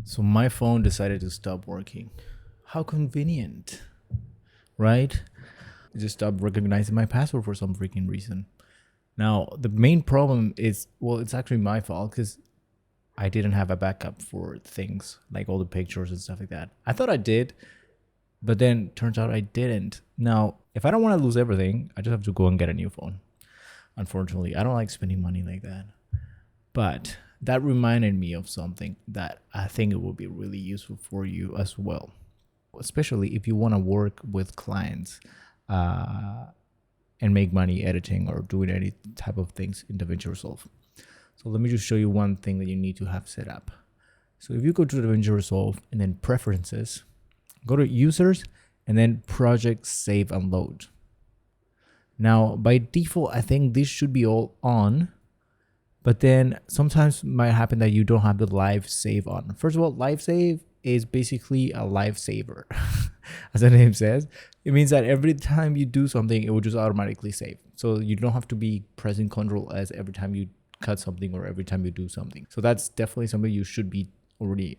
So my phone decided to stop working. How convenient, right? It just stopped recognizing my password for some freaking reason. Now, the main problem is, well, it's actually my fault because I didn't have a backup for things like all the pictures and stuff like that. I thought I did, but then turns out I didn't. Now, if I don't want to lose everything, I just have to go and get a new phone. Unfortunately, I don't like spending money like that. But that reminded me of something that I think it would be really useful for you as well, especially if you want to work with clients and make money editing or doing any type of things in DaVinci Resolve. So let me just show you one thing that you need to have set up. So if you go to DaVinci Resolve and then preferences, go to users and then project save and load. Now by default, I think this should be all on, but then sometimes it might happen that you don't have the live save on. First of all, live save is basically a lifesaver. As the name says, it means that every time you do something, it will just automatically save. So you don't have to be pressing Ctrl S every time you cut something or every time you do something. So that's definitely something you should be already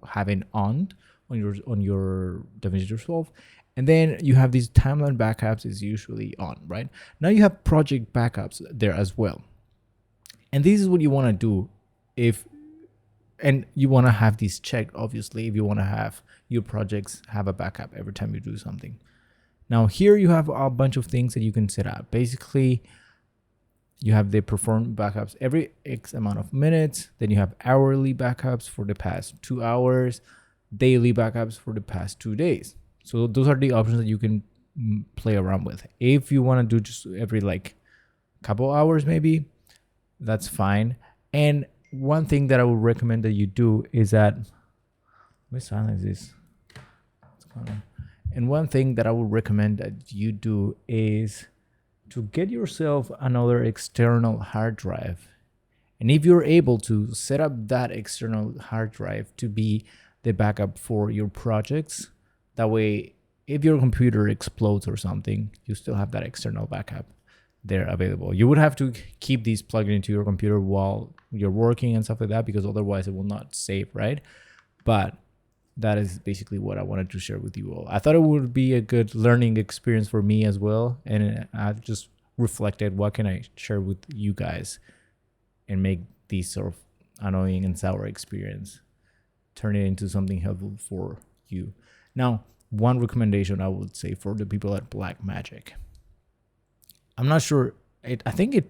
having on your DaVinci Resolve. And then you have these timeline backups is usually on, right? Now you have project backups there as well. And this is what you want to do and you want to have these checked, obviously, if you want to have your projects have a backup every time you do something. Now here you have a bunch of things that you can set up. Basically, you have the perform backups every X amount of minutes. Then you have hourly backups for the past 2 hours, daily backups for the past 2 days. So those are the options that you can play around with. If you want to do just every like couple hours, maybe, that's fine. And one thing that I would recommend that you do is that, let me silence this. And one thing that I would recommend that you do is to get yourself another external hard drive. And if you're able to set up that external hard drive to be the backup for your projects, that way, if your computer explodes or something, you still have that external backup there available. You would have to keep these plugged into your computer while you're working and stuff like that, because otherwise it will not save, right? But that is basically what I wanted to share with you all. I thought it would be a good learning experience for me as well. And I've just reflected, what can I share with you guys and make these sort of annoying and sour experience, turn it into something helpful for you. Now, one recommendation I would say for the people at Blackmagic. I'm not sure. I think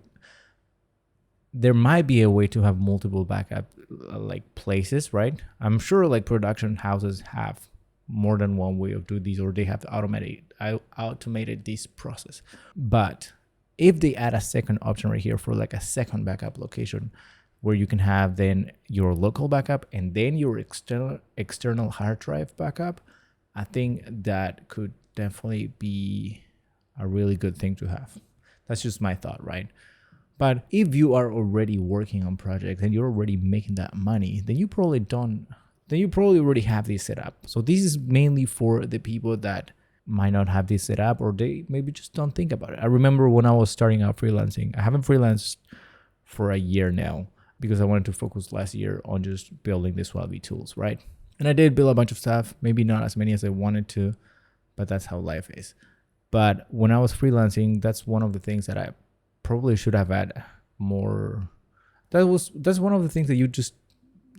there might be a way to have multiple backup like places, right? I'm sure like production houses have more than one way of doing these, or they have automated this process. But if they add a second option right here for like a second backup location, where you can have then your local backup and then your external hard drive backup, I think that could definitely be a really good thing to have. That's just my thought, right? But if you are already working on projects and you're already making that money, then you probably already have this set up. So this is mainly for the people that might not have this set up, or they maybe just don't think about it. I remember when I was starting out freelancing, I haven't freelanced for a year now because I wanted to focus last year on just building the SUALVI tools, right? And I did build a bunch of stuff, maybe not as many as I wanted to, but that's how life is. But when I was freelancing, that's one of the things that I probably should have had more. That's one of the things that you just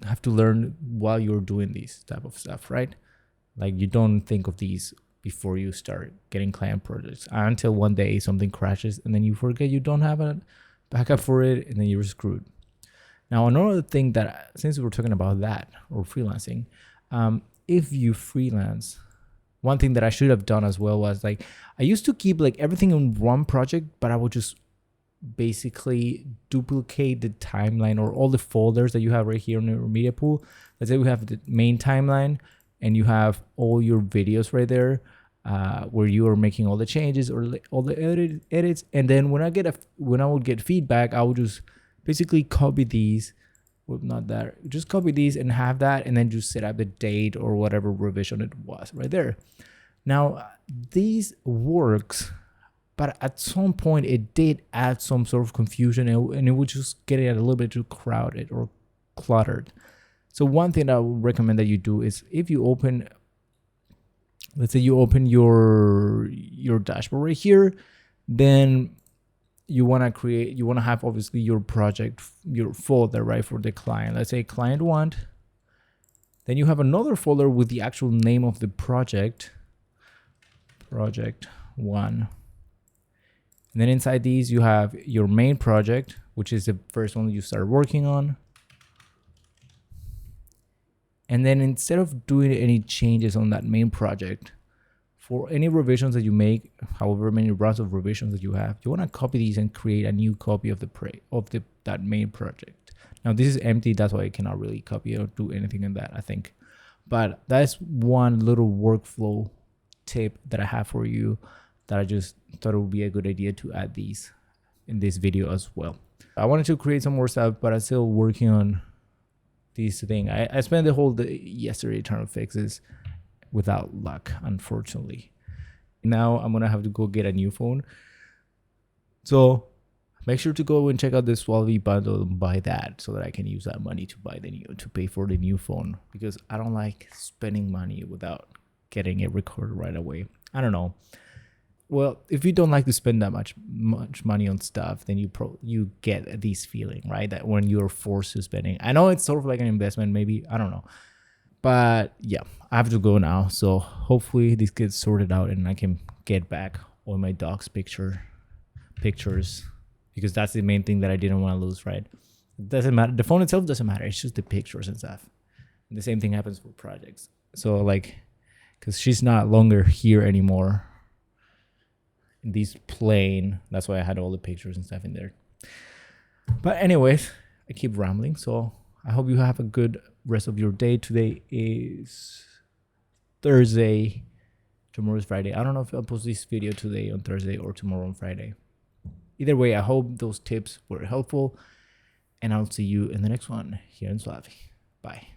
have to learn while you're doing these type of stuff, right? Like you don't think of these before you start getting client projects until one day something crashes and then you forget you don't have a backup for it, and then you're screwed. Now, another thing that, since we're talking about that or freelancing, if you freelance, one thing that I should have done as well was like, I used to keep like everything in one project, but I would just basically duplicate the timeline or all the folders that you have right here in your media pool. Let's say we have the main timeline and you have all your videos right there, where you are making all the changes or all the edits. And then when I would get feedback, I would just basically copy these. Well, not that, just copy these and have that, and then just set up the date or whatever revision it was right there. Now, these works, but at some point it did add some sort of confusion, and it would just get it a little bit too crowded or cluttered. So one thing I would recommend that you do is if you open, let's say you open your dashboard right here, then you want to have obviously your project, your folder, right, for the client. Let's say client 1. Then you have another folder with the actual name of the project 1. And then inside these, you have your main project, which is the first one you start working on. And then instead of doing any changes on that main project, for any revisions that you make, however many rounds of revisions that you have, you want to copy these and create a new copy of that main project. Now this is empty, that's why I cannot really copy or do anything in that, I think. But that's one little workflow tip that I have for you that I just thought it would be a good idea to add these in this video as well. I wanted to create some more stuff, but I'm still working on this thing. I spent the whole day yesterday trying to fix this without luck, unfortunately. Now I'm gonna have to go get a new phone. So make sure to go and check out this SUALVI bundle and buy that so that I can use that money to pay for the new phone, because I don't like spending money without getting it recorded right away. I don't know. Well, if you don't like to spend that much money on stuff, then you get this feeling, right? That when you're forced to spending. I know it's sort of like an investment, maybe, I don't know. But yeah, I have to go now. So hopefully this gets sorted out and I can get back all my dog's pictures, because that's the main thing that I didn't want to lose, right? It doesn't matter. The phone itself doesn't matter. It's just the pictures and stuff. And the same thing happens for projects. So like, because she's not longer here anymore in this plane, that's why I had all the pictures and stuff in there. But anyways, I keep rambling. So I hope you have a good rest of your day. Today is Thursday. Tomorrow is Friday. I don't know if I'll post this video today on Thursday or tomorrow on Friday. Either way, I hope those tips were helpful, and I'll see you in the next one here in SUALVI. Bye.